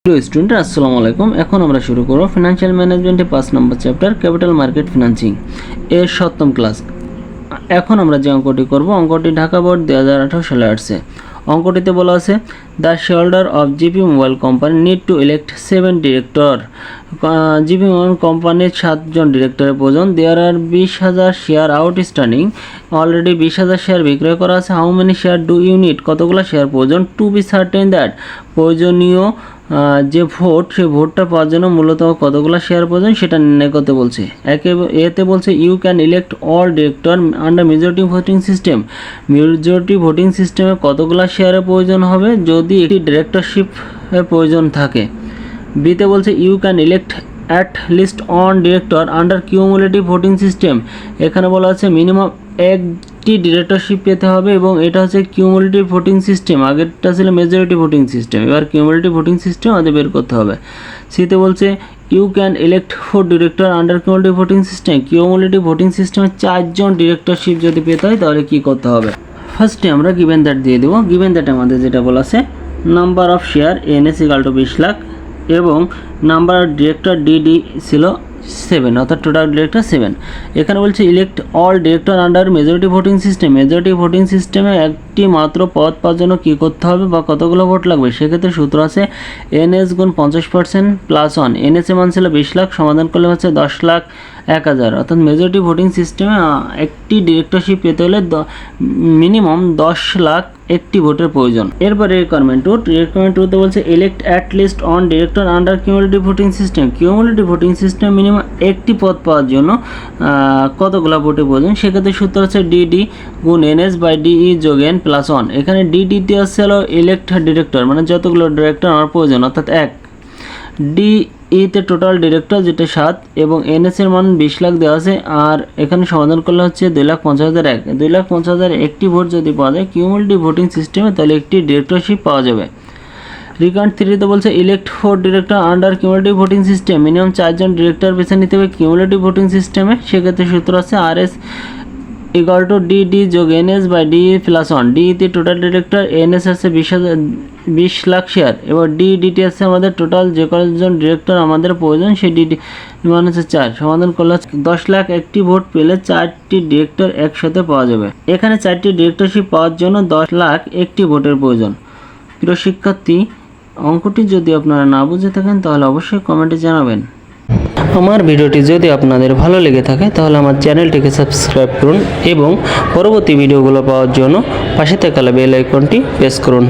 Hello student, আসসালামু আলাইকুম। এখন আমরা শুরু করব ফিনান্সিয়াল ম্যানেজমেন্টের 5 নম্বর চ্যাপ্টার ক্যাপিটাল মার্কেট ফিনান্সিং এর 7ম ক্লাস। এখন আমরা যে অঙ্কটি করব, অঙ্কটি ঢাকা বোর্ড 2018 সালে আসছে। অঙ্কটিতে বলা আছে the shareholder of GP mobile company need to elect 7 director. GP mobile কোম্পানির 7জন ডিরেক্টরের প্রয়োজন। দেয়ার আর 20,000 শেয়ার আউটস্ট্যান্ডিং, অলরেডি 20,000 শেয়ার বিক্রয় করা আছে। How many share do unit, কতগুলো শেয়ার প্রয়োজন। টু বি সার্টেন দ্যাট, প্রয়োজনীয় যে ভোট, সেই ভোটটা পাওয়ার জন্য মূলত কতগুলো শেয়ার প্রয়োজন সেটা নির্ণয় করতে বলছে। এতে বলছে you can elect all director under majority voting system. Majority voting সিস্টেমে কতগুলো শেয়ারের প্রয়োজন হবে যদি একটি ডিরেক্টরশিপের প্রয়োজন থাকে। বিতে বলছে you can elect at least one director under cumulative voting system. এখানে বলা আছে মিনিমাম একটি ডিরেক্টরশিপ পেতে হবে এবং এটা হচ্ছে কিউমুলেটিভ ভোটিং সিস্টেম। আগেরটা ছিল মেজরিটি ভোটিং সিস্টেম, এবার কিউমুলেটিভ ভোটিং সিস্টেম আমাদের বের করতে হবে। সিতে বলছে you can elect 4 director under cumulative voting system. Cumulative voting সিস্টেমে 4 জন ডিরেক্টরশিপ যদি পেতে হয় তাহলে কী করতে হবে। ফার্স্টে আমরা গিভেন দ্যাট দিয়ে দেবো। গিভেন দ্যাট আমাদের যেটা বলা আছে number of share NS equal to 20 lakh এবং নাম্বার অফ ডিরেক্টর ডিডি ছিল 7, অর্থাৎ টোটাল ডিরেক্টর 7। এখানে বলছে elect all director under majority voting system. Majority voting সিস্টেমে একটি মাত্র পদ পাওয়ার জন্য কী করতে হবে বা কতগুলো ভোট লাগবে। সেক্ষেত্রে সূত্র আছে এনএস গুণ 50% প্লাস 1। এনএস এর মান ছিল 20 লাখ, সমাধান করলে হচ্ছে 10,01,000। অর্থাৎ মেজরিটি ভোটিং সিস্টেমে একটি ডিরেক্টরশিপ পেতে হলে মিনিমাম 10 লাখ একটি ভোটের প্রয়োজন। এরপরে রিকোয়ারমেন্ট টুতে বলছে elect at least one director under cumulative voting system. Cumulative voting system minimum একটি পদ পাওয়ার জন্য কতগুলো ভোটের প্রয়োজন। সেক্ষেত্রে সূত্র হচ্ছে ডিডি গুণ এনএস বাই ডিই যোগ এন প্লাস 1। এখানে ডিডিতে হচ্ছে হলো ইলেক্ট ডিরেক্টর, মানে যতগুলো ডিরেক্টর আমার প্রয়োজন, অর্থাৎ 1। ডিইতে টোটাল ডিরেক্টর যেটা 7 এবং এনএস এর মান 20 লাখ দেওয়া আছে। আর এখানে সমাধান করলে হচ্ছে 2,50,001। 2,50,000 একটি ভোট যদি পাওয়া যায় কিউমুলেটিভ ভোটিং সিস্টেমে তাহলে একটি ডিরেক্টরশিপ পাওয়া যাবে। রিকার্ড 3তে বলছে elect 4 director under cumulative voting system. Minimum 4 জন ডিরেক্টর বেছে নিতে হবে কিউমুলেটিভ ভোটিং সিস্টেমে। সেক্ষেত্রে সূত্র আছে RS ইকুয়াল টু ডিডি যোগ এনএস বাই ডিই প্লাস 1। ডিইতে টোটাল ডিরেক্টর, এনএস আছে 20 লাখ শেয়ার এবং ডিডিটি আছে আমাদের টোটাল যে কয়জন ডিরেক্টর আমাদের প্রয়োজন সেই ডিডি মান হচ্ছে 4। সমাধান করলে 10 লাখ একটি ভোট পেলে 4টি ডিরেক্টর একসাথে পাওয়া যাবে। এখানে 4টি ডিরেক্টরশিপ পাওয়ার জন্য 10 লাখ একটি ভোটের প্রয়োজন। প্রিয় শিক্ষার্থী, অঙ্কটি যদি আপনারা না বুঝে থাকেন তাহলে অবশ্যই কমেন্টে জানাবেন। আমার ভিডিওটি যদি আপনাদের ভালো লেগে থাকে তাহলে আমার চ্যানেলটিকে সাবস্ক্রাইব করুন এবং পরবর্তী ভিডিওগুলো পাওয়ার জন্য পাশে থাকা বেল আইকনটি প্রেস করুন।